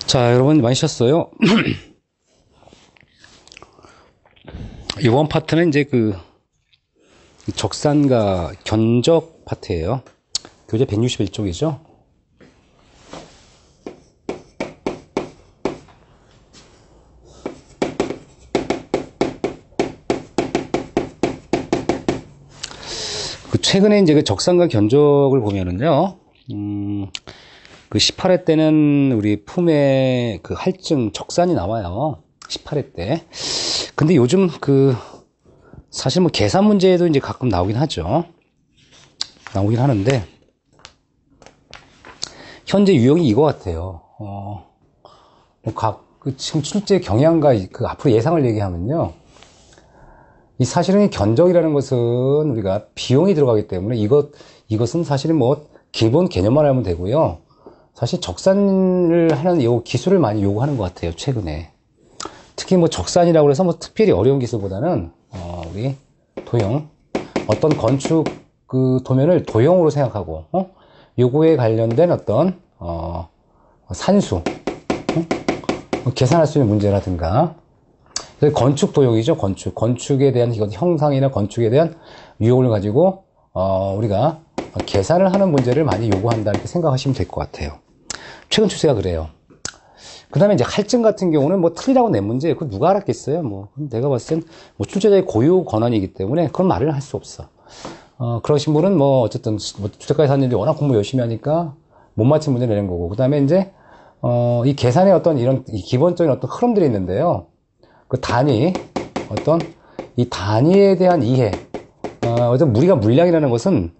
자, 여러분 많이 쉬었어요? 이번 파트는 이제 그 적산과 견적 파트예요. 교재 161쪽이죠. 그 최근에 이제 그 적산과 견적을 보면은요, 그 18회 때는 우리 품에 그 할증 적산이 나와요. 18회 때. 근데 요즘 그 사실 뭐 계산 문제에도 이제 가끔 나오긴 하죠. 나오긴 하는데 현재 유형이 이거 같아요. 그 지금 실제 경향과 그 앞으로 예상을 얘기하면요. 이 사실은 이 견적이라는 것은 우리가 비용이 들어가기 때문에 이것은 사실은 뭐 기본 개념만 알면 되고요. 사실 적산을 하는 요 기술을 많이 요구하는 것 같아요, 최근에. 특히 뭐 적산이라고 해서 뭐 특별히 어려운 기술보다는, 우리 도형. 어떤 건축 그 도면을 도형으로 생각하고, 요거에 관련된 어떤, 산수, 계산할 수 있는 문제라든가. 건축 도형이죠, 건축. 건축에 대한 이건 형상이나 건축에 대한 유형을 가지고, 우리가 계산을 하는 문제를 많이 요구한다, 이렇게 생각하시면 될 것 같아요. 최근 추세가 그래요. 그 다음에 이제 할증 같은 경우는 뭐 틀리라고 낸 문제, 그거 누가 알았겠어요? 뭐, 내가 봤을 땐 뭐 출제자의 고유 권한이기 때문에 그런 말을 할 수 없어. 그러신 분은 뭐 어쨌든 뭐 주택가에 사는 일이 워낙 공부 열심히 하니까 못 맞힌 문제 내는 거고. 그 다음에 이제, 이 계산의 어떤 이런 이 기본적인 어떤 흐름들이 있는데요. 그 단위, 어떤 이 단위에 대한 이해. 어떤 우리가 물량이라는 것은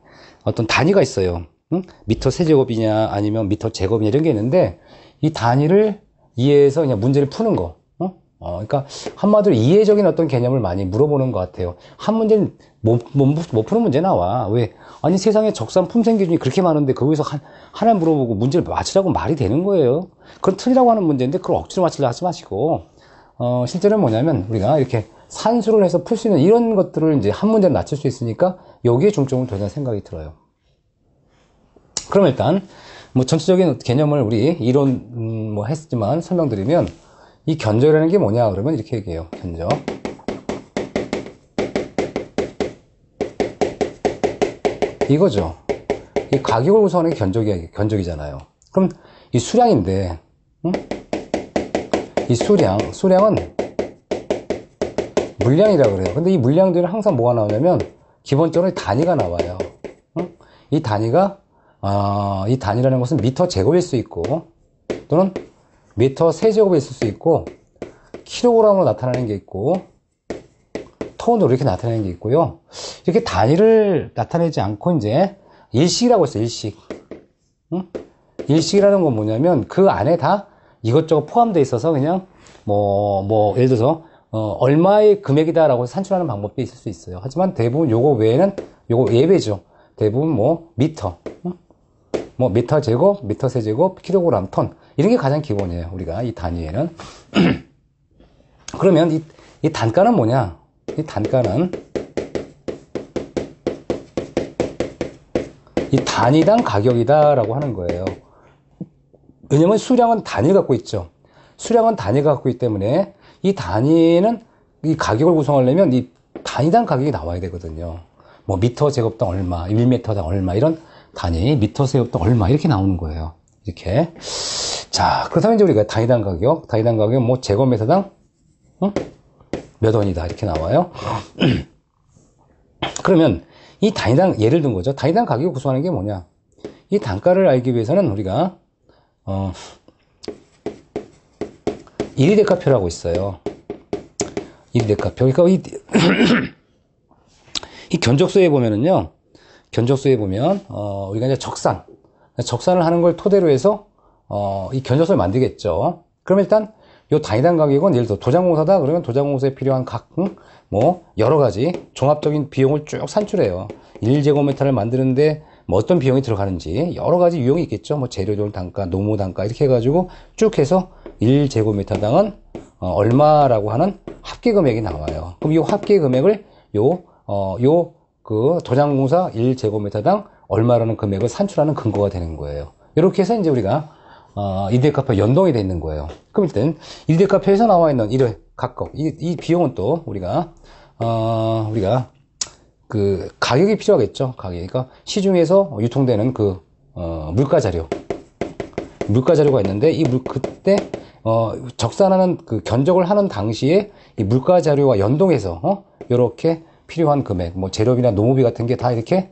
어떤 단위가 있어요. 응? 미터 세제곱이냐 아니면 미터 제곱이냐 이런 게 있는데 이 단위를 이해해서 그냥 문제를 푸는 거. 그러니까 한마디로 이해적인 어떤 개념을 많이 물어보는 것 같아요. 한 문제는 못 푸는 문제 나와. 왜? 아니 세상에 적산 품생 기준이 그렇게 많은데 거기서 하나 물어보고 문제를 맞추라고 말이 되는 거예요. 그건 틀리라고 하는 문제인데 그걸 억지로 맞추려 하지 마시고 실제로는 뭐냐면 우리가 이렇게 산수를 해서 풀 수 있는 이런 것들을 이제 한 문제를 맞출 수 있으니까 여기에 중점을 둬야 생각이 들어요. 그럼 일단 뭐 전체적인 개념을 우리 이론 뭐 했지만 설명드리면 이 견적이라는 게 뭐냐 그러면 이렇게 얘기해요. 견적. 이거죠. 이 가격을 구성하는 게 견적이잖아요. 그럼 이 수량인데, 응? 이 수량은 물량이라고 그래요. 근데 이 물량들은 항상 뭐가 나오냐면 기본적으로 단위가 나와요. 응? 이 단위라는 것은 미터 제곱일 수 있고 또는 미터 세제곱일 수 있고 킬로그램으로 나타나는 게 있고 톤으로 이렇게 나타내는 게 있고요. 이렇게 단위를 나타내지 않고 이제 일식이라고 했어요. 일식. 응? 일식이라는 건 뭐냐면 그 안에 다 이것저것 포함되어 있어서 그냥 예를 들어서 얼마의 금액이다라고 산출하는 방법도 있을 수 있어요. 하지만 대부분 요거 외에는 요거 예외죠. 대부분 뭐 미터, 뭐 미터 제곱, 미터 세제곱, 킬로그램, 톤 이런 게 가장 기본이에요. 우리가 이 단위에는. 그러면 이 단가는 뭐냐? 이 단가는 이 단위당 가격이다라고 하는 거예요. 왜냐면 수량은 단위를 갖고 있죠. 수량은 단위가 갖고 있기 때문에 이 단위는 이 가격을 구성하려면 이 단위당 가격이 나와야 되거든요. 뭐 미터 제곱당 얼마, 1m당 얼마 이런 단위, 미터 세제곱당 얼마 이렇게 나오는 거예요. 이렇게. 자, 그렇다면 이제 우리가 단위당 가격 뭐 제곱미터당 몇 원이다 이렇게 나와요. 그러면 이 단위당 예를 든 거죠. 단위당 가격을 구성하는 게 뭐냐? 이 단가를 알기 위해서는 우리가 1위대가표라고 있어요. 1위대가표. 그러니까 이 견적서에 보면은요. 견적서에 보면 우리가 이제 적산을 하는 걸 토대로 해서 이 견적서를 만들겠죠. 그럼 일단 요 단위당 가격은 예를 들어 도장공사다 그러면 도장공사에 필요한 각 뭐 여러 가지 종합적인 비용을 쭉 산출해요. 1제곱미터를 만드는데 뭐 어떤 비용이 들어가는지 여러 가지 유형이 있겠죠. 뭐 재료들 단가, 노무 단가 이렇게 해가지고 쭉 해서 1제곱미터당은 얼마라고 하는 합계 금액이 나와요. 그럼 이 합계 금액을 그 도장공사 1제곱미터당 얼마라는 금액을 산출하는 근거가 되는 거예요. 이렇게 해서 이제 우리가 이대가표 연동이 돼 있는 거예요. 그럼 일단 이대가표에서 나와 있는 이런 각각 이 비용은 또 우리가 그 가격이 필요하겠죠. 가격. 그러니까 시중에서 유통되는 그 물가 자료가 있는데 그때 적산하는 그 견적을 하는 당시에 이 물가 자료와 연동해서 이렇게 필요한 금액, 뭐 재료비나 노무비 같은 게 다 이렇게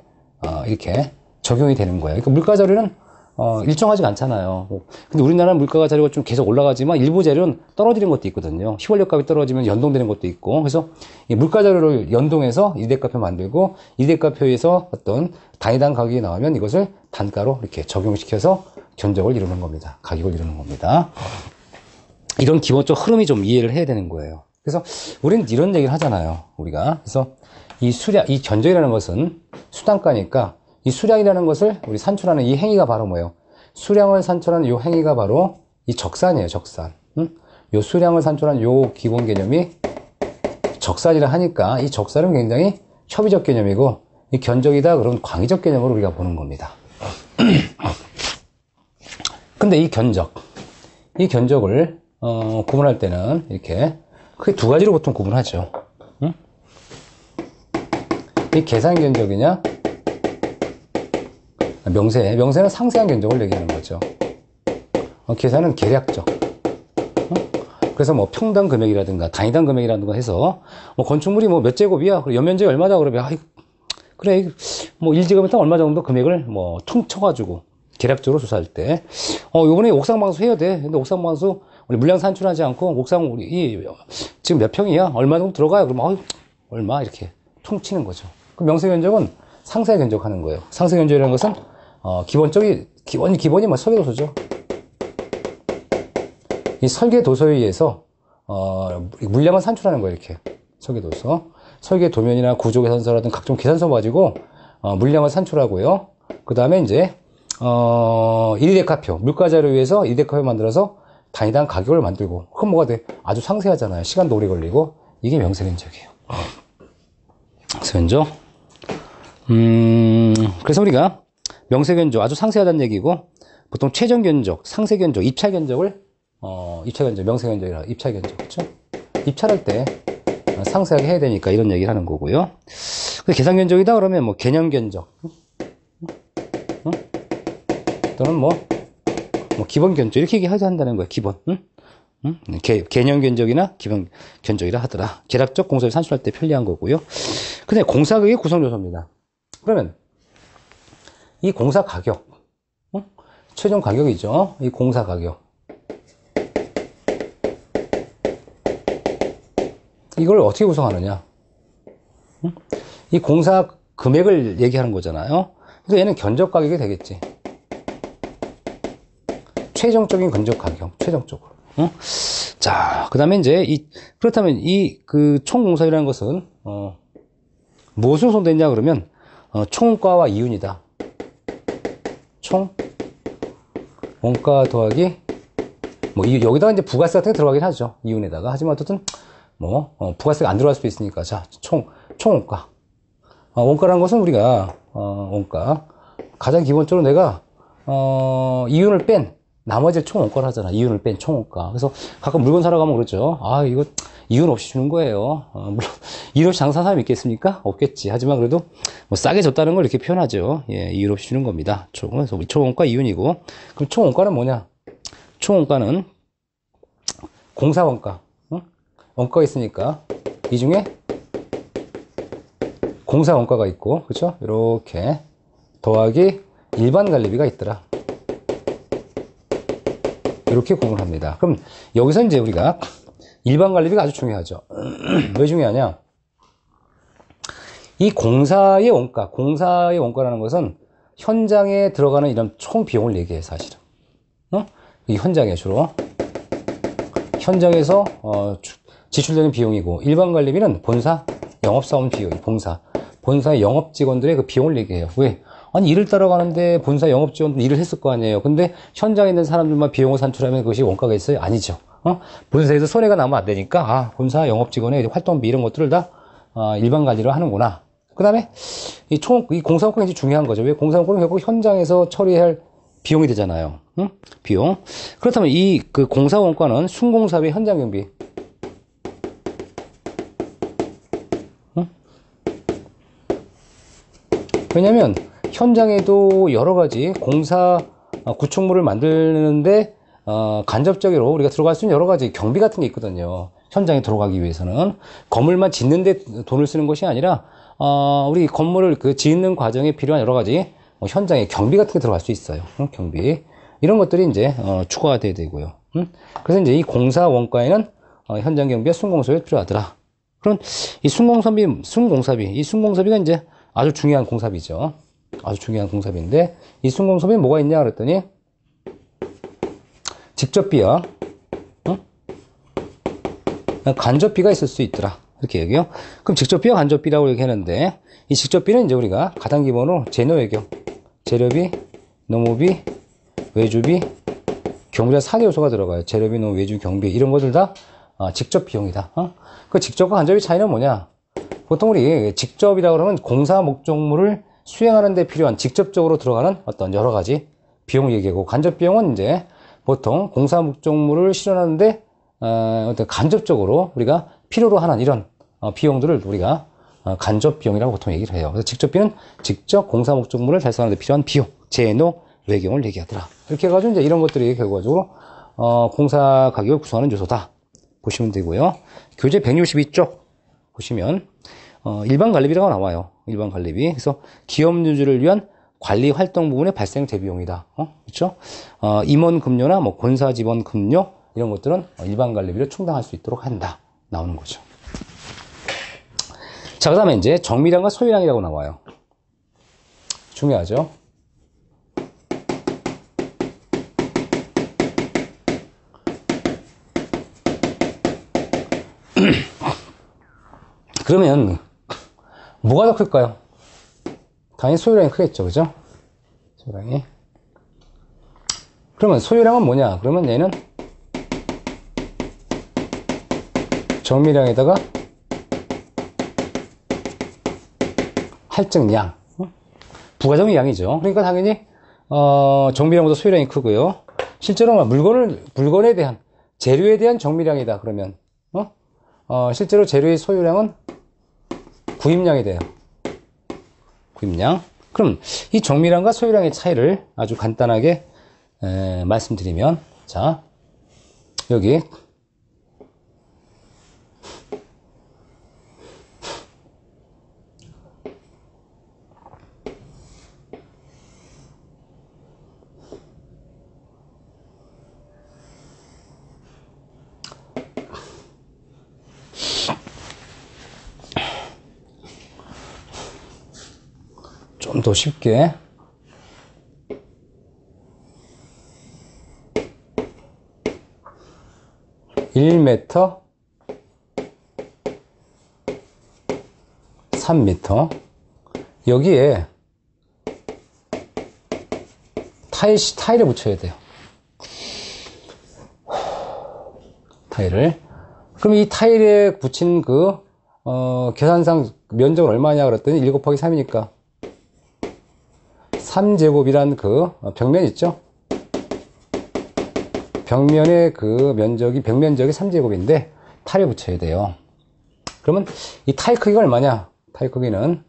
적용이 되는 거예요. 그러니까 물가 자료는 일정하지가 않잖아요. 근데 우리나라는 물가 자료가 좀 계속 올라가지만 일부 자료는 떨어지는 것도 있거든요. 휘발유 값이 떨어지면 연동되는 것도 있고, 그래서 이 물가 자료를 연동해서 이대가표 만들고, 이대가표에서 어떤 단위당 가격이 나오면 이것을 단가로 이렇게 적용시켜서 견적을 이루는 겁니다. 가격을 이루는 겁니다. 이런 기본적 흐름이 좀 이해를 해야 되는 거예요. 그래서 우리는 이런 얘기를 하잖아요. 우리가. 그래서 이 견적이라는 것은 수단가니까 이 수량이라는 것을 우리 산출하는 이 행위가 바로 뭐예요? 수량을 산출하는 이 행위가 바로 이 적산이에요, 적산. 요 수량을 산출하는 요 기본 개념이 적산이라 하니까 이 적산은 굉장히 협의적 개념이고 이 견적이다 그러면 광의적 개념으로 우리가 보는 겁니다. 근데 이 견적을 구분할 때는 이렇게 크게 두 가지로 보통 구분하죠. 이 계산 견적이냐 명세는 상세한 견적을 얘기하는 거죠. 계산은 계략적. 그래서 뭐 평당 금액이라든가 단위당 금액이라든가 해서 뭐 건축물이 뭐 몇 제곱이야, 연면적이 얼마다 그러면 그래 뭐 1제곱미터 얼마 정도 금액을 뭐 퉁쳐가지고 계략적으로 조사할 때 요번에 옥상방수 해야 돼. 근데 옥상방수 우리 물량 산출하지 않고 옥상 우리 지금 몇 평이야? 얼마 정도 들어가요? 그러면 얼마 이렇게 퉁치는 거죠. 그 명세견적은 상세 견적하는 거예요. 상세 견적이라는 것은 기본이 뭐 설계도서죠. 이 설계도서에 의해서 물량을 산출하는 거예요. 이렇게 설계도서, 설계도면이나 구조계산서라든 각종 계산서 가지고 물량을 산출하고요. 그 다음에 이제 이대가표, 물가자료에 의해서 이대가표 만들어서 단위당 가격을 만들고. 그럼 뭐가 돼? 아주 상세하잖아요. 시간도 오래 걸리고. 이게 명세견적이에요. 명세견적. 그래서 우리가 명세견적 아주 상세하다는 얘기고, 보통 최종견적, 상세견적, 입찰견적을 입찰견적, 명세견적이라 입찰견적, 그렇죠? 입찰할 때 상세하게 해야 되니까 이런 얘기를 하는 거고요. 계산견적이다 그러면 뭐 개념견적, 또는 뭐 기본견적 이렇게 얘기한다는 거예요. 기본. 개념견적이나 기본견적이라 하더라. 계략적 공사를 산출할 때 편리한 거고요. 근데 공사가격이 구성요소입니다. 그러면 이 공사 가격, 최종 가격이죠. 이 공사 가격. 이걸 어떻게 구성하느냐? 이 공사 금액을 얘기하는 거잖아요. 그래서 얘는 견적 가격이 되겠지. 최종적인 견적 가격, 최종적으로. 자, 그 다음에 이제 그렇다면 그 총공사비라는 것은 무엇으로 구성됐냐 그러면 총원가와 이윤이다. 총 원가 더하기 여기다가 이제 부가세 같은 게 들어가긴 하죠. 이윤에다가. 하지만 어쨌든 부가세가 안 들어갈 수도 있으니까. 자, 총원가. 원가라는 것은 우리가 원가 가장 기본적으로 내가 이윤을 뺀 나머지를 총원가를 하잖아. 이윤을 뺀 총원가. 그래서 가끔 물건 사러 가면 그러죠. 이거 이윤 없이 주는 거예요. 물론 이윤 없이 장사하는 사람이 있겠습니까? 없겠지. 하지만 그래도 싸게 줬다는 걸 이렇게 표현하죠. 예, 이윤 없이 주는 겁니다. 그래서 총원가 이윤이고. 그럼 총원가는 뭐냐? 총원가는 공사원가. 원가가 있으니까 이 중에 공사원가가 있고, 그렇죠? 이렇게 더하기 일반 관리비가 있더라. 이렇게 구분합니다. 그럼 여기서 이제 우리가 일반 관리비가 아주 중요하죠. 왜 중요하냐? 이 공사의 원가라는 것은 현장에 들어가는 이런 총 비용을 얘기해, 사실은. 이 현장에 주로 현장에서 지출되는 비용이고, 일반 관리비는 본사 영업사원 비용, 본사의 영업 직원들의 그 비용을 얘기해요. 왜? 아니, 일을 따라 가는데 본사 영업 직원도 일을 했을 거 아니에요. 근데 현장에 있는 사람들만 비용을 산출하면 그것이 원가가 있어요? 아니죠. 본사에서 손해가 나면 안 되니까, 본사 영업 직원의 활동비 이런 것들을 다 일반 관리로 하는구나. 그 다음에 이 공사원가가 이제 중요한 거죠. 왜? 공사원가는 결국 현장에서 처리할 비용이 되잖아요. 응? 비용. 그렇다면 이 그 공사 원가는 순공사비 현장 경비. 응? 왜냐면 현장에도 여러 가지 공사 구축물을 만드는데 간접적으로 우리가 들어갈 수 있는 여러 가지 경비 같은 게 있거든요. 현장에 들어가기 위해서는 건물만 짓는데 돈을 쓰는 것이 아니라 우리 건물을 그 짓는 과정에 필요한 여러 가지 현장에 경비 같은 게 들어갈 수 있어요. 경비 이런 것들이 이제 추가가 돼야 되고요. 그래서 이제 이 공사 원가에는 현장 경비와 순공사비가 필요하더라. 그럼 이 순공사비가 이제 아주 중요한 공사비죠. 아주 중요한 공사비인데 이 순공사비는 뭐가 있냐 그랬더니 직접비와 간접비가 있을 수 있더라. 이렇게 얘기해요. 그럼 직접비와 간접비라고 얘기하는데 이 직접비는 이제 우리가 가장 기본으로 재료외교, 재료비, 노무비, 외주비, 경비자 4개 요소가 들어가요. 재료비, 노무, 외주, 경비 이런 것들 다 직접 비용이다. 그 직접과 간접의 차이는 뭐냐? 보통 우리 직접이라고 그러면 공사 목적물을 수행하는 데 필요한 직접적으로 들어가는 어떤 여러 가지 비용을 얘기하고 간접 비용은 이제 보통 공사 목적물을 실현하는데 어떤 간접적으로 우리가 필요로 하는 이런 비용들을 우리가 간접 비용이라고 보통 얘기를 해요. 그래서 직접비는 직접 공사 목적물을 달성하는 데 필요한 비용, 재노, 외경을 얘기하더라. 이렇게 해가지고 이제 이런 것들이 결과적으로 공사 가격을 구성하는 요소다 보시면 되고요. 교재 162쪽 보시면 일반 관리비라고 나와요. 일반 관리비. 그래서 기업 유지를 위한 관리 활동 부분의 발생 대비용이다. 그렇죠? 임원 급료나 뭐 본사 직원 급료 이런 것들은 일반 관리비를 충당할 수 있도록 한다. 나오는 거죠. 자, 그다음에 이제 정밀량과 소유량이라고 나와요. 중요하죠. 그러면 뭐가 더 클까요? 당연히 소유량이 크겠죠, 그죠? 소유량이. 그러면 소유량은 뭐냐? 그러면 얘는 정밀량에다가 할증량, 부가적인 양이죠. 그러니까 당연히 정밀량보다 소유량이 크고요. 실제로 물건에 대한 재료에 대한 정밀량이다. 그러면 실제로 재료의 소유량은 구입량이 돼요. 구입량. 그럼 이 정밀량과 소유량의 차이를 아주 간단하게 말씀드리면, 자, 여기 좀 더 쉽게 1m 3m 여기에 타일을 붙여야 돼요. 타일을. 그럼 이 타일에 붙인 그 계산상 면적은 얼마냐 그랬더니 1 곱하기 3이니까 3제곱이란 그 벽면 있죠? 벽면의 그 면적이 벽면적이 3제곱인데 타일을 붙여야 돼요. 그러면 이 타일 크기가 얼마냐? 타일 크기는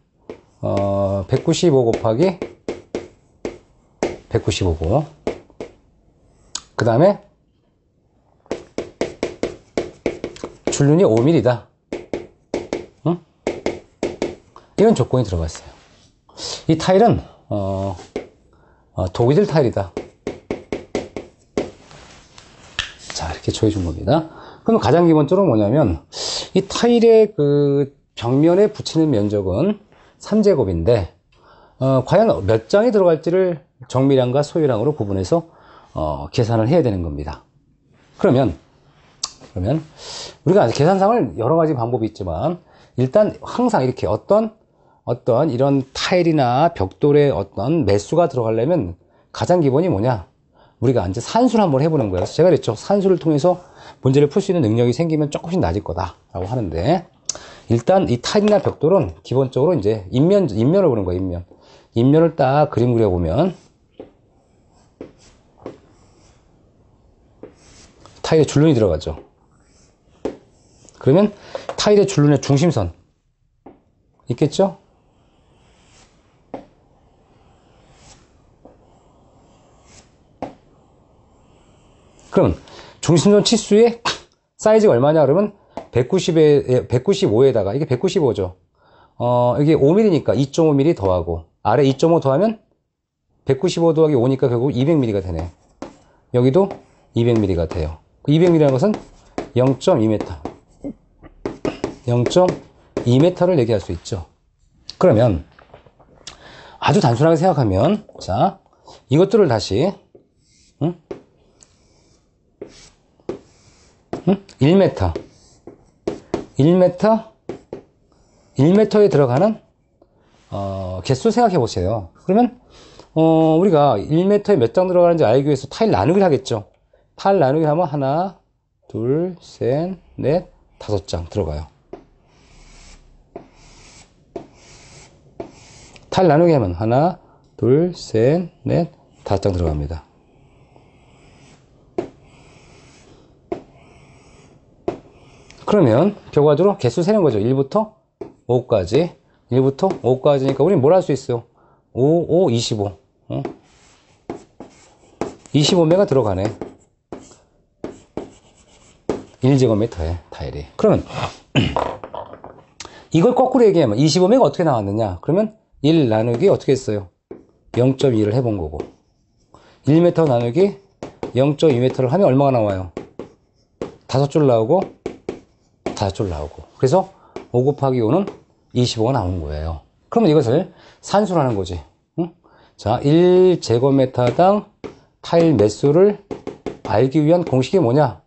195 곱하기 195고 그 다음에 줄눈이 5mm다. 응? 이런 조건이 들어갔어요. 이 타일은 독일 타일이다. 자, 이렇게 조해준 겁니다. 그럼 가장 기본적으로 뭐냐면 이 타일의 그 벽면에 붙이는 면적은 3제곱인데 과연 몇 장이 들어갈지를 정밀량과 소유량으로 구분해서 계산을 해야 되는 겁니다. 그러면 우리가 계산상을 여러 가지 방법이 있지만 일단 항상 이렇게 어떤 이런 타일이나 벽돌의 어떤 매수가 들어가려면 가장 기본이 뭐냐? 우리가 이제 산수를 한번 해보는 거예요. 제가 그랬죠. 산수를 통해서 문제를 풀 수 있는 능력이 생기면 조금씩 낮을 거다라고 하는데 일단 이 타일이나 벽돌은 기본적으로 이제 인면을 보는 거예요. 인면을 딱 그림 그려보면 타일에 줄눈이 들어가죠. 그러면 타일의 줄눈의 중심선 있겠죠? 그럼 중심선 치수의 사이즈가 얼마냐 그러면 195에다가 이게 195죠. 이게 5mm니까 2.5mm 더하고 아래 2.5 더하면 195 더하기 5니까 결국 200mm가 되네. 여기도 200mm가 돼요. 200mm라는 것은 0.2m 0.2m를 얘기할 수 있죠. 그러면 아주 단순하게 생각하면 자 이것들을 다시 1m 1m에 들어가는 개수 생각해 보세요. 그러면 우리가 1m에 몇 장 들어가는지 알기 위해서 타일 나누기를 하겠죠. 타일 나누기 하면 하나, 둘, 셋, 넷, 5장 들어가요. 타일 나누기 하면 하나, 둘, 셋, 넷, 5장 들어갑니다. 그러면 결과적으로 개수 세는 거죠. 1부터 5까지 1부터 5까지니까 우리는 뭘 할 수 있어요? 5, 5, 25 25매가 들어가네. 1제곱미터에 타일이. 그러면 이걸 거꾸로 얘기하면 25매가 어떻게 나왔느냐? 그러면 1 나누기 어떻게 했어요? 0.2를 해본 거고 1m 나누기 0.2m를 하면 얼마가 나와요? 5줄 나오고 5줄 나오고 그래서 5 곱하기 5는 25가 나오는 거예요. 그러면 이것을 산수로 하는 거지. 응? 자, 1제곱미터당 타일 매수를 알기 위한 공식이 뭐냐?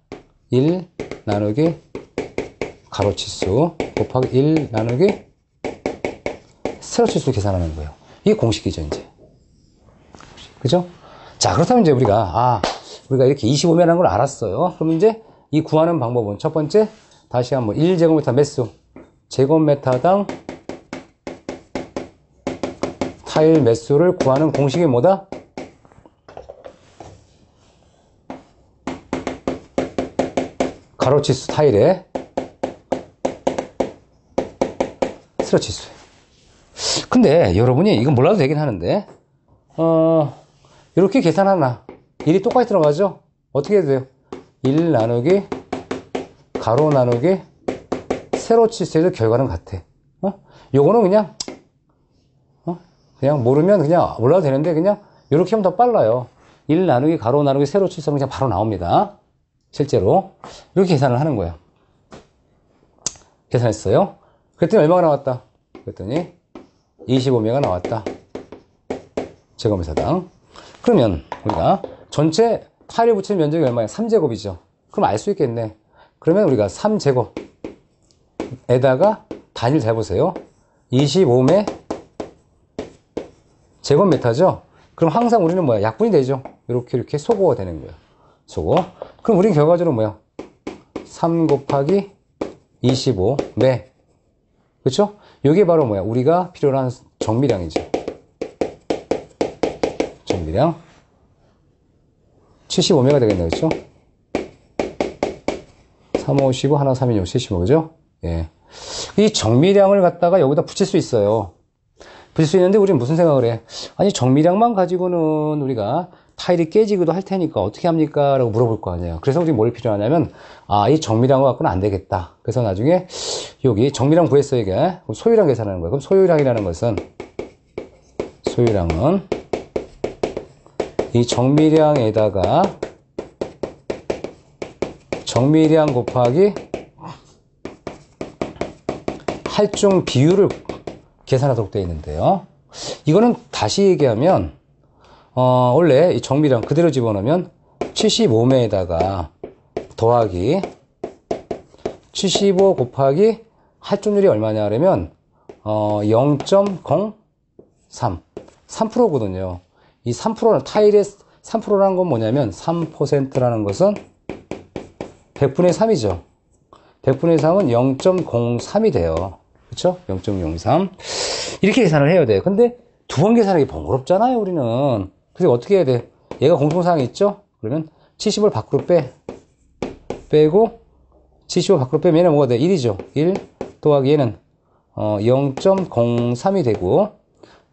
1 나누기 가로치수 곱하기 1 나누기 세로치수 계산하는 거예요. 이게 공식이죠, 이제. 그죠? 자, 그렇다면 이제 우리가 이렇게 25매라는 걸 알았어요. 그럼 이제 이 구하는 방법은 첫 번째, 다시 한번 1제곱미터 매수 제곱미터당 타일 매수를 구하는 공식이 뭐다? 가로치수 타일에 세로치수. 근데 여러분이 이건 몰라도 되긴 하는데 이렇게 계산하나 일이 똑같이 들어가죠? 어떻게 해도 돼요? 1 나누기 가로 나누기 세로치수에도 결과는 같아. 요거는 그냥 모르면 그냥 몰라도 되는데 그냥 이렇게 하면 더 빨라요. 1 나누기 가로 나누기 세로치수는 그냥 바로 나옵니다. 실제로 이렇게 계산을 하는 거예요. 계산했어요. 그랬더니 얼마가 나왔다? 그랬더니 25매가 나왔다. 제곱미터당. 그러면 우리가 전체 타일에 붙이는 면적이 얼마야? 3제곱이죠. 그럼 알 수 있겠네. 그러면 우리가 3제곱에다가 단위를 재보세요. 25매 제곱미터죠. 그럼 항상 우리는 뭐야? 약분이 되죠. 이렇게 소거가 되는 거예요. 소거. 그럼 우리는 결과적으로 뭐야? 3 곱하기 25매. 그렇죠? 이게 바로 뭐야? 우리가 필요로 하는 정미량이죠. 정미량 75매가 되겠네. 그렇죠? 3, 5, 15, 하나, 3, 2, 5, 75, 그죠? 예. 이 정미량을 갖다가 여기다 붙일 수 있어요. 붙일 수 있는데 우리는 무슨 생각을 해? 아니, 정미량만 가지고는 우리가 타일이 깨지기도 할 테니까 어떻게 합니까? 라고 물어볼 거 아니에요. 그래서 우리 뭘 필요하냐면, 이 정미량을 갖고는 안 되겠다. 그래서 나중에 여기 정미량 구했어, 이게. 그럼 소유량 계산하는 거예요. 그럼 소유량이라는 것은, 소유량은 이 정미량에다가 정미량 곱하기 할중 비율을 계산하도록 되어 있는데요. 이거는 다시 얘기하면 원래 이 정미량 그대로 집어넣으면 75매에다가 더하기 75 곱하기 할중률이 얼마냐 그러면 0.03 3%거든요. 이 3%는 타일의 3%라는 건 뭐냐면 3%라는 것은 100분의 3이죠. 100분의 3은 0.03이 돼요. 그렇죠? 0.03 이렇게 계산을 해야 돼요. 근데 두 번 계산하기 번거롭잖아요, 우리는. 그래서 어떻게 해야 돼? 얘가 공통사항이 있죠? 그러면 70을 밖으로 빼. 빼고 75 밖으로 빼면 얘는 뭐가 돼? 1이죠. 1 더하기 얘는 0.03이 되고,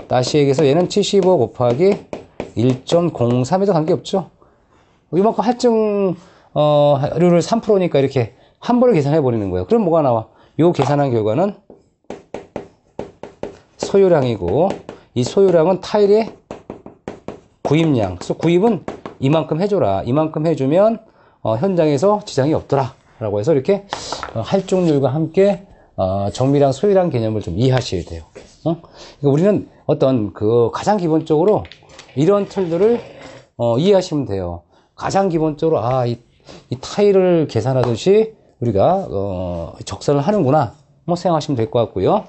다시 얘기해서 얘는 75 곱하기 1.03에도 관계없죠. 이만큼 할증 률을 3%니까 이렇게 한 번에 계산해 버리는 거예요. 그럼 뭐가 나와? 요 계산한 결과는 소요량이고, 이 소요량은 타일의 구입량. 그래서 구입은 이만큼 해줘라. 이만큼 해주면 현장에서 지장이 없더라 라고 해서 이렇게 할증률과 함께 정밀한 소요량 개념을 좀 이해하셔야 돼요. 그러니까 우리는 어떤 가장 기본적으로 이런 틀들을 이해하시면 돼요. 가장 기본적으로 이 타일을 계산하듯이 우리가 적산을 하는구나 뭐 생각하시면 될 것 같고요.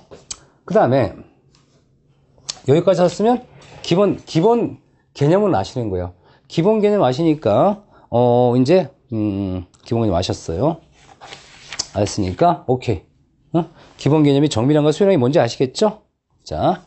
그 다음에 여기까지 왔으면 기본 개념은 아시는 거예요. 기본 개념 아시니까 이제 기본 개념 아셨어요. 알았으니까 오케이. 기본 개념이 정밀량과 소요량이 뭔지 아시겠죠? 자.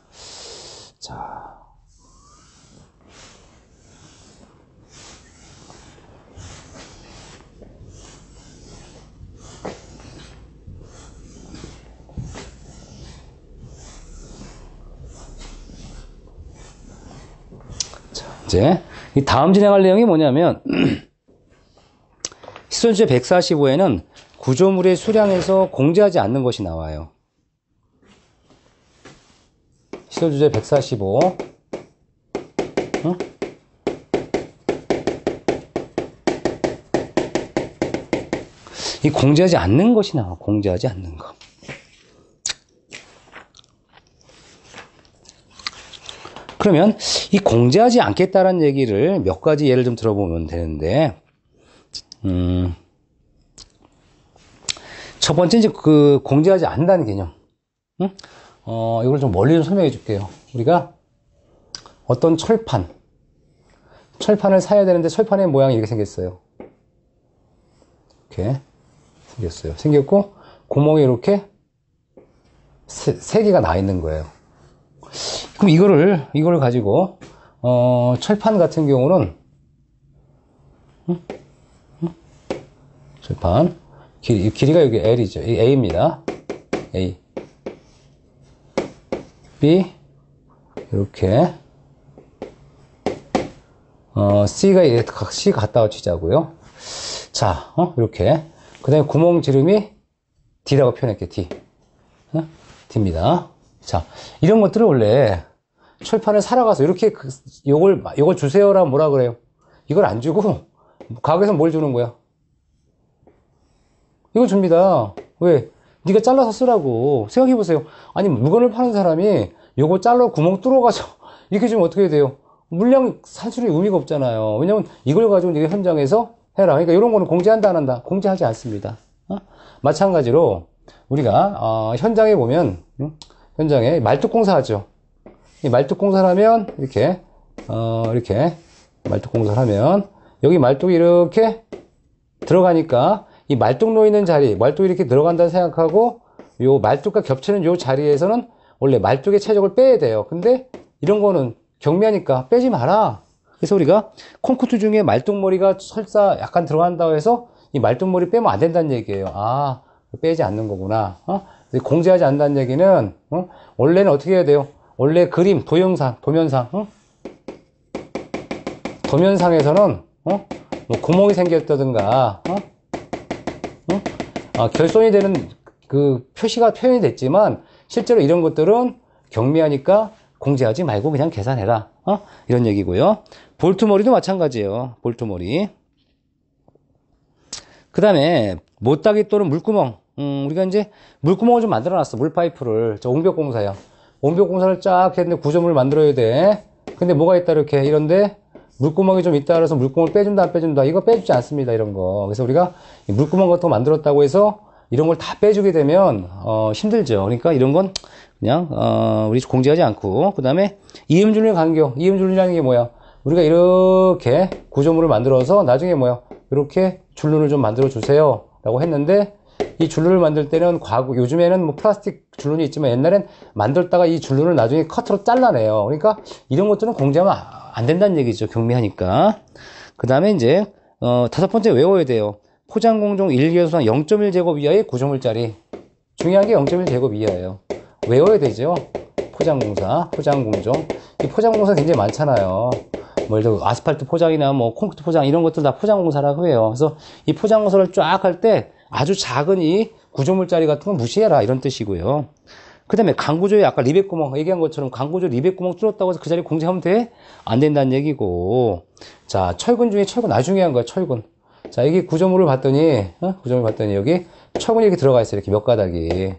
이제 이 다음 진행할 내용이 뭐냐면 시설주제 145에는 구조물의 수량에서 공제하지 않는 것이 나와요. 시설주제 145 이 공제하지 않는 것이 나와. 공제하지 않는 거. 그러면 이 공제하지 않겠다는 얘기를 몇 가지 예를 좀 들어보면 되는데, 첫 번째 이제 공제하지 않는다는 개념. 이걸 좀 멀리 좀 설명해 줄게요. 우리가 어떤 철판을 사야 되는데 철판의 모양이 이렇게 생겼어요. 이렇게 생겼어요. 생겼고 구멍이 이렇게 세 개가 나 있는 거예요. 그럼 이거를 가지고 철판 같은 경우는 철판 길이가 여기 L이죠. 이 A입니다. A B 이렇게 C가 각 C 갖다가 치자고요. 자, 이렇게 그 다음에 구멍 지름이 D라고 표현할게요. D D입니다. 자, 이런 것들을 원래 철판을 사러 가서 이렇게 요걸 주세요라 뭐라 그래요? 이걸 안 주고 가게에서 뭘 주는 거야? 이걸 줍니다. 왜? 네가 잘라서 쓰라고. 생각해보세요. 아니 물건을 파는 사람이 요거 잘라 구멍 뚫어가지고 이렇게 주면 어떻게 돼요? 물량 산출이 의미가 없잖아요. 왜냐면 이걸 가지고 네가 현장에서 해라. 그러니까 이런 거는 공제한다 안 한다? 공제하지 않습니다. 마찬가지로 우리가 현장에 보면 현장에 말뚝공사 하죠. 이 말뚝공사를 하면 이렇게 말뚝공사를 하면 여기 말뚝이 이렇게 들어가니까 이 말뚝 놓이는 자리, 말뚝이 이렇게 들어간다 생각하고 요 말뚝과 겹치는 요 자리에서는 원래 말뚝의 체적을 빼야 돼요. 근데 이런 거는 경미하니까 빼지 마라. 그래서 우리가 콘크리트 중에 말뚝머리가 설사 약간 들어간다고 해서 이 말뚝머리 빼면 안 된다는 얘기예요. 빼지 않는 거구나. 공제하지 않는다는 얘기는 원래는 어떻게 해야 돼요? 원래 그림, 도면상에서는 뭐 구멍이 생겼다든가 결손이 되는 그 표현이 됐지만 실제로 이런 것들은 경미하니까 공제하지 말고 그냥 계산해라. 이런 얘기고요. 볼트머리도 마찬가지예요. 볼트머리. 그 다음에 못따기 또는 물구멍. 우리가 이제 물구멍을 좀 만들어 놨어. 물파이프를. 저 옹벽공사야. 옹벽공사를 쫙 했는데 구조물을 만들어야 돼. 근데 뭐가 있다 이렇게 이런데 물구멍이 좀 있다 그래서 물구멍을 빼준다 안 빼준다 이거 빼주지 않습니다. 이런 거. 그래서 우리가 물구멍 같은 거 만들었다고 해서 이런 걸 다 빼주게 되면 힘들죠. 그러니까 이런 건 그냥 우리 공제하지 않고. 그 다음에 이음줄률 간격. 이음줄률이라는 게 뭐야? 우리가 이렇게 구조물을 만들어서 나중에 뭐야? 이렇게 줄눈을 좀 만들어 주세요 라고 했는데 이 줄눈을 만들 때는 요즘에는 뭐 플라스틱 줄눈이 있지만 옛날엔 만들다가 이 줄눈을 나중에 커트로 잘라내요. 그러니까 이런 것들은 공제하면 안 된다는 얘기죠. 경미하니까. 그 다음에 이제 다섯 번째 외워야 돼요. 포장공정 1기소상 0.1제곱 이하의 구조물짜리. 중요한 게 0.1제곱 이하예요. 외워야 되죠. 포장공사, 포장공정. 이 포장공사 굉장히 많잖아요. 뭐 예를 들어 아스팔트 포장이나 뭐 콘크리트 포장 이런 것들 다 포장공사라고 해요. 그래서 이 포장공사를 쫙 할 때 아주 작은 이 구조물짜리 같은 건 무시해라 이런 뜻이고요. 그 다음에 강구조에 아까 리벳구멍 얘기한 것처럼 강구조 리벳구멍 뚫었다고 해서 그 자리에 공제하면 돼? 안 된다는 얘기고. 자, 철근 중에 철근 아주 중요한 거야. 철근. 자, 여기 구조물을 봤더니 구조물을 봤더니 여기 철근이 이렇게 들어가 있어요. 이렇게 몇 가닥이.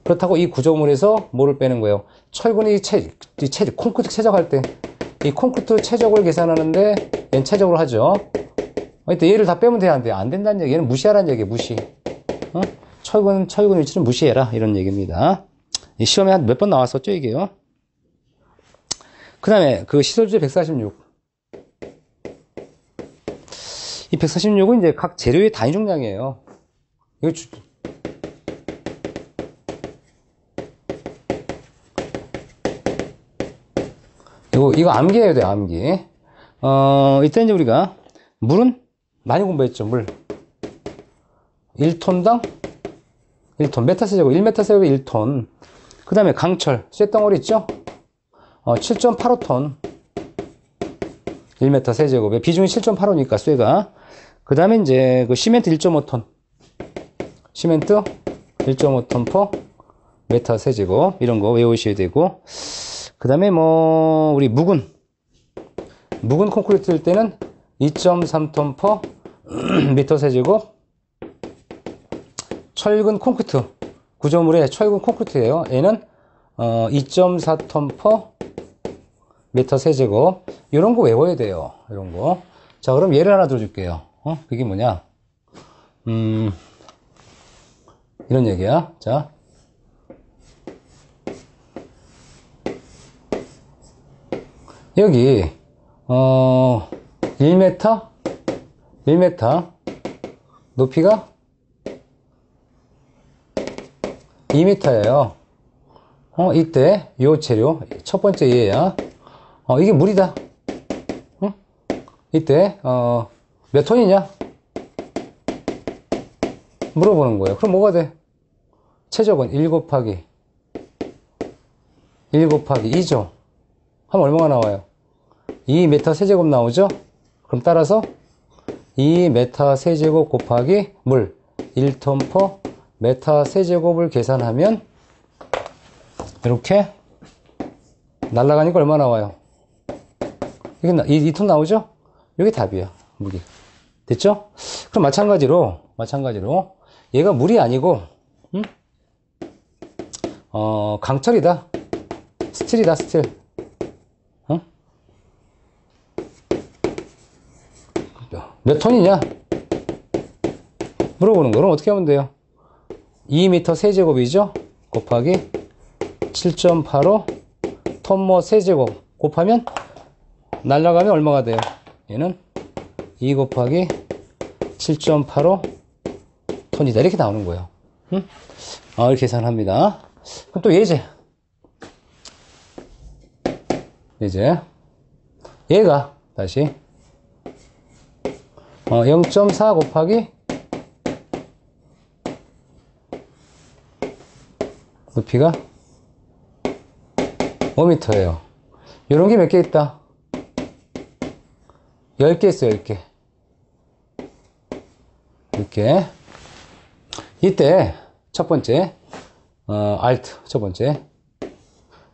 그렇다고 이 구조물에서 뭐를 빼는 거예요? 철근이 콘크리트 최적할 때 이 콘크리트 최적을 계산하는데 얘는 최적으로 하죠. 이때 얘를 다 빼면 돼야 안 돼? 안 된다는 얘기. 얘는 무시하라는 얘기예요. 무시. 철근 위치는 무시해라 이런 얘기입니다. 시험에 한 몇 번 나왔었죠 이게요. 그 다음에 그 시설주제 146. 이 146은 이제 각 재료의 단위 중량이에요. 이거 암기해야 돼요, 암기. 이때 이제 우리가 물은 많이 공부했죠, 물. 1톤당 1톤, 메타세제곱, 1메타세제곱에 1톤. 그 다음에 강철, 쇳덩어리 있죠? 7.85톤. 1m 세제곱에 비중이 7.85니까 쇠가. 그 다음에 이제 그 시멘트 1.5톤. 시멘트 1.5톤 퍼 메타 세제곱. 이런 거 외우셔야 되고. 그 다음에 뭐, 우리 묵은 콘크리트일 때는 2.3톤 퍼 미터 세제곱. 철근 콘크리트. 구조물의 철근 콘크리트예요. 얘는 2.4톤 퍼 미터 세제곱. 이런 거 외워야 돼요. 이런 거. 자, 그럼 예를 하나 들어줄게요. 그게 뭐냐? 이런 얘기야. 자. 여기, 1m 높이가 2m예요. 이때, 요 재료, 첫 번째 얘야. 이게 물이다. 이때, 몇 톤이냐? 물어보는 거예요. 그럼 뭐가 돼? 최적은 1 곱하기 2죠. 하면 얼마가 나와요? 2m 세제곱 나오죠? 그럼 따라서 2m 세제곱 곱하기 물 1톤 퍼 메타 세제곱을 계산하면 이렇게 날아가니까 얼마 나와요? 이게 2톤 나오죠? 이게 답이야. 무게. 됐죠? 그럼 마찬가지로 얘가 물이 아니고 강철이다. 스틸이다. 스틸. 몇 톤이냐? 물어보는 거. 그럼 어떻게 하면 돼요? 2m 세제곱이죠? 곱하기 7.85 톤모 세제곱 곱하면 날라가면 얼마가 돼요? 얘는 2 곱하기 7.85 톤이다. 이렇게 나오는 거예요. 이렇게 계산합니다. 그럼 또 예제. 얘가 다시 0.4 곱하기 높이가 5m예요. 요런 게 몇 개 있다? 10개 있어요, 10개. 이렇게. 이때, 첫 번째, 알트, 첫 번째.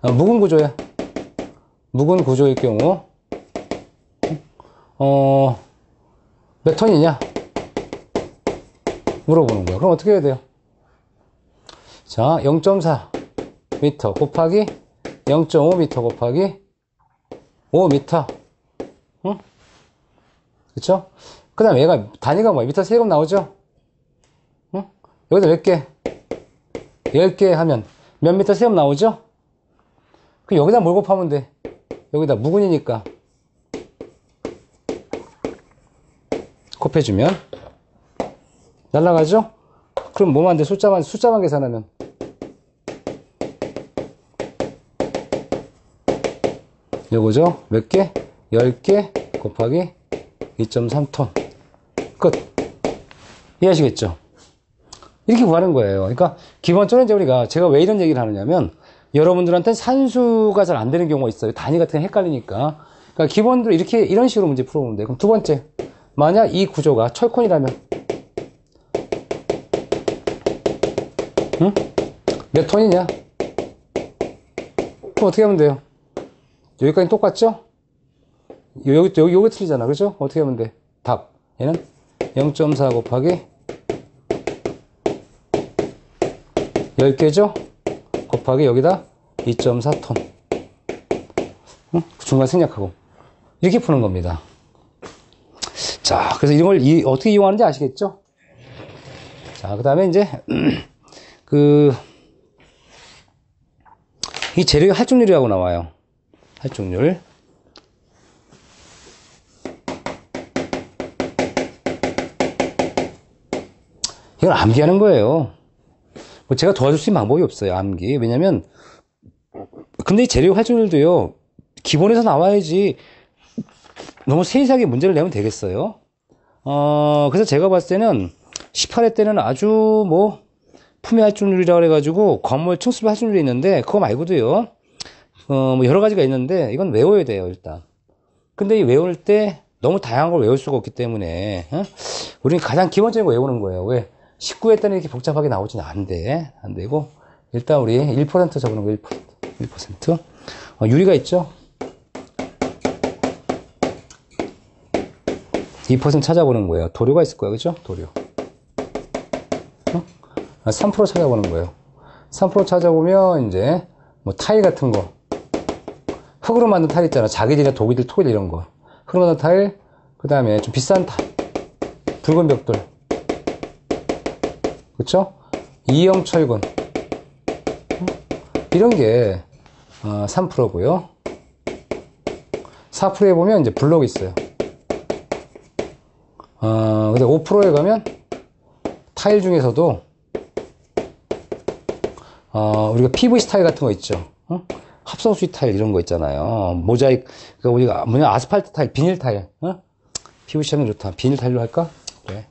묵은 구조야. 묵은 구조일 경우, 몇 톤이냐? 물어보는 거야. 그럼 어떻게 해야 돼요? 자, 0.4m 곱하기 0.5m 곱하기 5m. 응? 그쵸? 그 다음에 얘가 단위가 뭐야? 미터 세제곱 나오죠? 응? 여기다 몇 개? 10개 하면 몇 미터 세제곱 나오죠? 그럼 여기다 뭘 곱하면 돼? 여기다 묵은이니까 곱해주면 날라가죠? 그럼 뭐만 돼? 숫자만 계산하면 요거죠? 몇 개? 10개 곱하기 2.3톤 끝. 이해하시겠죠? 이렇게 구하는 거예요. 그러니까 기본적으로 이제 제가 왜 이런 얘기를 하느냐면 여러분들한테 산수가 잘 안 되는 경우가 있어요. 단위 같은 게 헷갈리니까. 그러니까 기본적으로 이런 식으로 문제 풀어보면 돼요. 그럼 두 번째, 만약 이 구조가 철콘이라면, 응? 몇 톤이냐? 그럼 어떻게 하면 돼요? 여기까지 똑같죠? 여기 틀리잖아. 그죠? 어떻게 하면 돼? 답. 얘는 0.4 곱하기 10개죠? 곱하기 여기다 2.4톤. 응? 중간 생략하고. 이렇게 푸는 겁니다. 자, 그래서 이런 걸 어떻게 이용하는지 아시겠죠? 자, 그 다음에 이제, 이 재료의 할중률이라고 나와요. 할중률. 이건 암기하는 거예요. 뭐 제가 도와줄 수 있는 방법이 없어요, 암기. 왜냐면, 근데 이 재료 할중률도요, 기본에서 나와야지 너무 세세하게 문제를 내면 되겠어요. 그래서 제가 봤을 때는 18회 때는 아주 품위 할중률이라고 그래가지고 건물 층수별 할중률이 있는데 그거 말고도요, 뭐 여러 가지가 있는데 이건 외워야 돼요, 일단. 근데 이 외울 때 너무 다양한 걸 외울 수가 없기 때문에 우리는 가장 기본적인 거 외우는 거예요. 왜? 19회 때는 이렇게 복잡하게 나오지는 안 되고 일단 우리 1% 적는 거 1%. 유리가 있죠? 2% 찾아보는 거예요. 도료가 있을 거예요. 그죠? 도료. 3% 찾아보는 거예요. 3% 찾아보면 이제 뭐 타일 같은 거, 흙으로 만든 타일 있잖아. 자기들이나 독이들, 토일 이런 거. 흙으로 만든 타일, 그 다음에 좀 비싼 타일, 붉은 벽돌, 그쵸? 이형 철근, 이런 게 3%고요. 4%에 보면 이제 블록이 있어요. 근데 5%에 가면 타일 중에서도 우리가 PVC 타일 같은 거 있죠. 합성수지 타일 이런 거 있잖아요. 모자이크, 그러니까 우리가 아스팔트 타일, 비닐 타일. PVC 하면 좋다. 비닐 타일로 할까? 그래.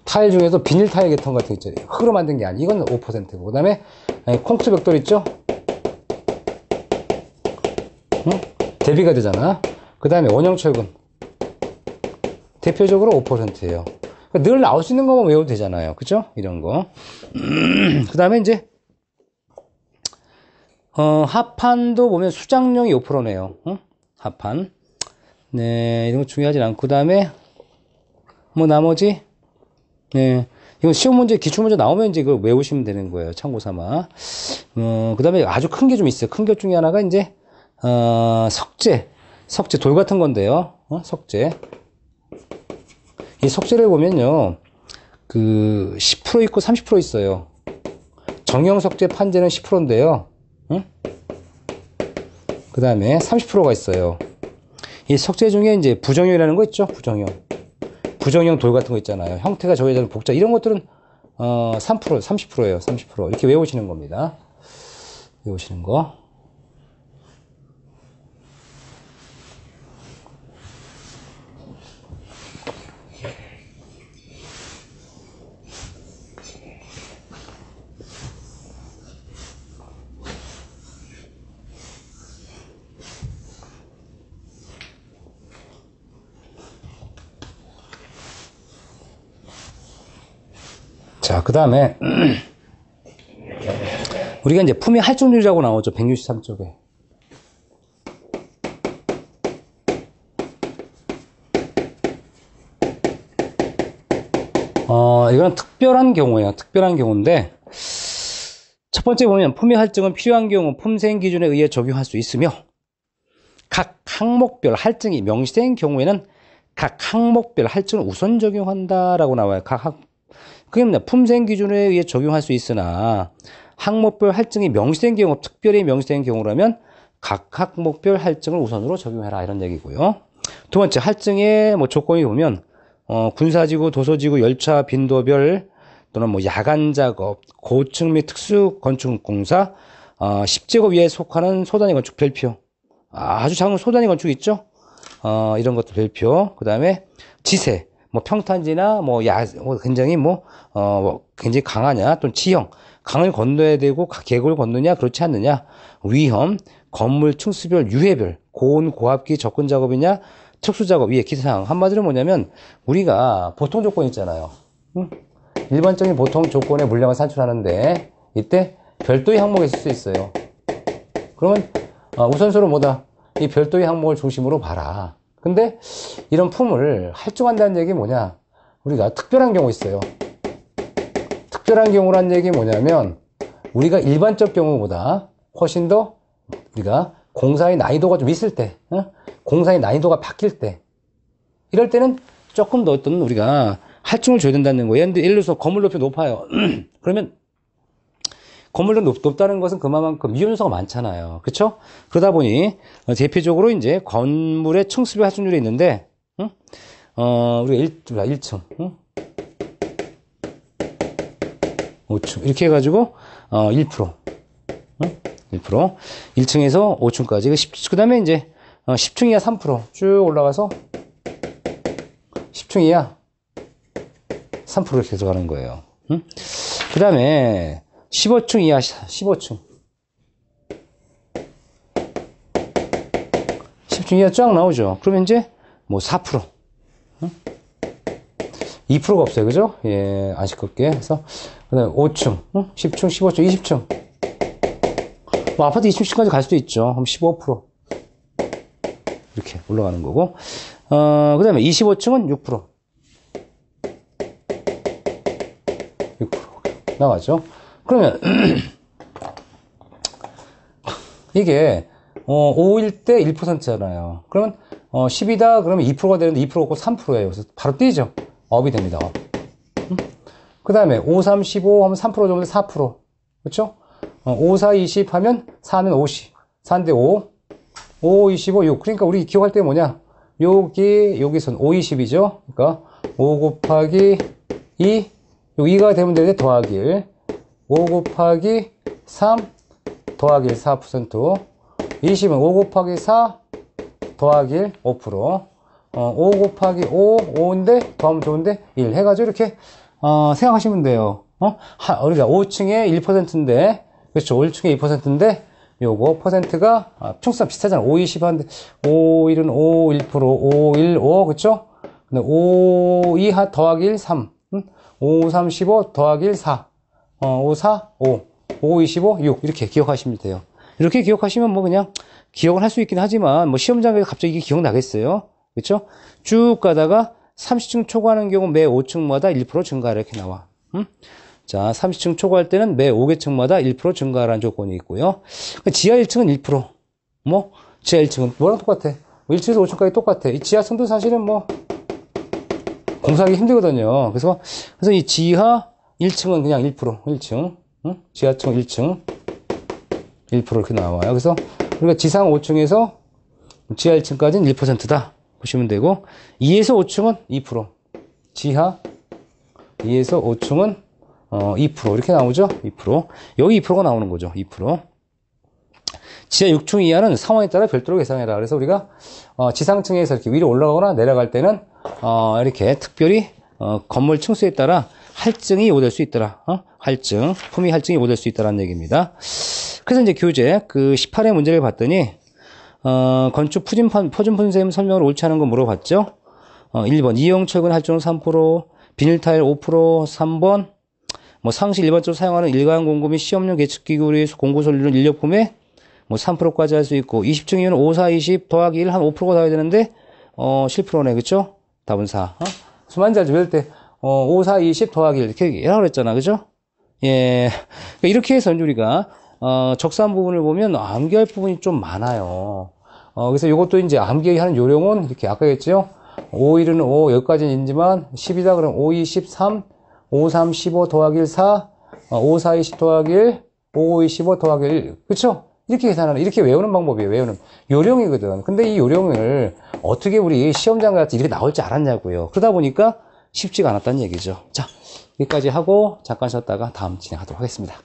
타일 중에도 비닐 타일 계통 같은 거 있잖아요. 흙으로 만든 게 아니. 이건 5%고. 그 다음에 콘크리트 벽돌 있죠? 대비가 되잖아. 그 다음에 원형철근. 대표적으로 5%예요. 그러니까 늘 나올 수 있는 것만 외워도 되잖아요. 그죠? 이런 거. 그 다음에 이제, 하판도 보면 수장용이 5%네요. 하판. 네, 이런 거 중요하진 않고. 그 다음에, 나머지, 네. 이건 시험 문제, 기출문제 나오면 이제 그걸 외우시면 되는 거예요. 참고 삼아. 그 다음에 아주 큰 게 좀 있어요. 큰 것 중에 하나가 이제, 석재, 돌 같은 건데요. 석재. 이 석재를 보면요, 10% 있고 30% 있어요. 정형 석재 판재는 10%인데요. 그 다음에 30%가 있어요. 이 석재 중에 이제 부정형이라는 거 있죠? 부정형 돌 같은 거 있잖아요. 형태가 정해진 복자. 이런 것들은, 3%, 30%예요. 30%. 이렇게 외우시는 겁니다. 외우시는 거. 자, 그 다음에, 우리가 이제 품위 할중률이라고 나오죠. 163쪽에. 이건 특별한 경우예요. 특별한 경우인데, 첫 번째 보면 품위 할증은 필요한 경우 품생 기준에 의해 적용할 수 있으며, 각 항목별 할증이 명시된 경우에는 각 항목별 할증을 우선 적용한다라고 나와요. 그게 뭐냐? 품생 기준에 의해 적용할 수 있으나 항목별 할증이 명시된 경우, 특별히 명시된 경우라면 각 항목별 할증을 우선으로 적용해라 이런 얘기고요. 두 번째, 할증의 조건이 보면 군사지구, 도서지구, 열차, 빈도별 또는 야간 작업, 고층 및 특수 건축 공사, 10제곱 이하에 속하는 소단위 건축 별표. 아주 작은 소단위 건축 있죠? 이런 것도 별표. 그 다음에 지세, 뭐 평탄지나 뭐 굉장히 굉장히 강하냐, 또는 지형, 강을 건너야 되고 계곡을 건너냐, 그렇지 않느냐, 위험, 건물 층수별, 유해별, 고온, 고압기 접근 작업이냐, 특수 작업, 위에 기사항. 한마디로 뭐냐면, 우리가 보통 조건 있잖아요. 응? 일반적인 보통 조건의 물량을 산출하는데, 이때 별도의 항목이 있을 수 있어요. 그러면, 우선순위로 뭐다? 이 별도의 항목을 중심으로 봐라. 근데, 이런 품을 할증한다는 얘기 뭐냐? 우리가 특별한 경우 있어요. 특별한 경우란 얘기 뭐냐면, 우리가 일반적 경우보다 훨씬 더 우리가 공사의 난이도가 좀 있을 때, 공사의 난이도가 바뀔 때, 이럴 때는 조금 더 어떤 우리가 할증을 줘야 된다는 거예요. 예를 들어서 건물 높이 높아요. 그러면 건물도 높다는 것은 그만큼 위험 요소가 많잖아요. 그렇죠? 그러다 보니 대표적으로 이제 건물의 층수별 할증률이 있는데, 우리가 1층, 5층 이렇게 해가지고 1%, 1%, 1층에서 5층까지. 그 다음에 이제 10층 이하 3% 쭉 올라가서 10층 이하 3% 이렇게 들어가는 거예요. 그 다음에 15층 이하 15층 10층 이하 쫙 나오죠. 그러면 이제 뭐 4%, 2%가 없어요. 그죠? 예, 안 시끄럽게. 그래서 그 다음에 5층, 10층, 15층, 20층. 뭐 아파트 20층까지 갈 수도 있죠. 그럼 15%. 이렇게 올라가는 거고. 그 다음에 25층은 6%. 6% 나가죠. 그러면, 이게, 5일 때 1%잖아요. 그러면, 10이다, 그러면 2%가 되는데 2%가 없고 3%예요. 그래서 바로 뛰죠. 업이 됩니다. 그 다음에 5, 3, 15 하면 3% 정도 4%. 그렇죠? 5, 4, 20 하면 4는 50. 4인데 5. 5, 25, 6. 그러니까 우리 기억할 때 뭐냐? 여기선 5, 20이죠? 그러니까 5 곱하기 2. 요 2가 되면 되는데 더하기 1. 5 곱하기 3 더하기 1 4%. 20은 5 곱하기 4 더하기 1 5%. 5 곱하기 5, 5인데 더하면 좋은데 1 해가지고 이렇게 생각하시면 돼요. 우리가 5층에 1%인데, 그렇죠. 1층에 2%인데, 요거 퍼센트가 평수랑 비슷하잖아. 5, 20 하는데 5, 1은 5, 1%, 5, 1, 5, 그렇죠? 근데 5, 2 더하기 1, 3, 5, 3, 15 더하기 1, 4, 5, 4, 5, 5, 25, 6 이렇게 기억하시면 돼요. 이렇게 기억하시면 뭐 그냥 기억을 할 수 있긴 하지만 뭐 시험장에서 갑자기 이게 기억나겠어요? 그렇죠? 쭉 가다가 30층 초과하는 경우 매 5층마다 1% 증가 이렇게 나와. 자, 30층 초과할 때는 매 5개층마다 1% 증가라는 조건이 있고요. 지하 1층은 1%. 뭐 지하 1층은 뭐랑 똑같아. 1층에서 5층까지 똑같아. 이 지하층도 사실은 뭐 공사하기 힘들거든요. 그래서 이 지하 1층은 그냥 1%, 1층. 지하층 1층 1% 이렇게 나와요. 그래서 우리가 지상 5층에서 지하 1층까지는 1%다. 보시면 되고 2에서 5층은 2%. 지하 2에서 5층은 2% 이렇게 나오죠. 2%. 여기 2%가 나오는 거죠. 2%. 지하 6층 이하는 상황에 따라 별도로 계산해라. 그래서 우리가 지상층에서 이렇게 위로 올라가거나 내려갈 때는 이렇게 특별히 건물 층수에 따라 할증이 요구될 수 있더라. 할증, 품위 할증이 요구될 수 있다라는 얘기입니다. 그래서 이제 교재 그 18회 문제를 봤더니 건축 표준 분셈 설명을 옳지 않은 거 물어봤죠. 1번 이용철근 할증 3%, 비닐타일 5%, 3번 뭐 상시 일반적으로 사용하는 일가형 공구 및 시험용 계측기구의 공구 설비는 인력품에 뭐 3%까지 할 수 있고 20층 이유는 5, 4, 20 더하기 1 한 5%가 나와야 되는데 7%네. 그쵸? 답은 4. 수만 잘 외울 때 5, 4, 20 더하기 1 이렇게 하라고 그랬잖아. 그죠? 예. 그러니까 이렇게 해서 우리가 적산 부분을 보면 암기할 부분이 좀 많아요. 그래서 이것도 이제 암기하는 요령은 이렇게 아까 했죠? 5, 1은 5, 여기까지는 인지만 10이다 그러면 5, 2, 13, 5, 3, 15 더하기 1, 4, 5, 4, 20 더하기 1, 5, 25 더하기 1. 그쵸? 이렇게 계산하는, 이렇게 외우는 방법이에요. 외우는. 요령이거든. 근데 이 요령을 어떻게 우리 시험장 같이 이렇게 나올 줄 알았냐고요. 그러다 보니까 쉽지가 않았다는 얘기죠. 자, 여기까지 하고 잠깐 쉬었다가 다음 진행하도록 하겠습니다.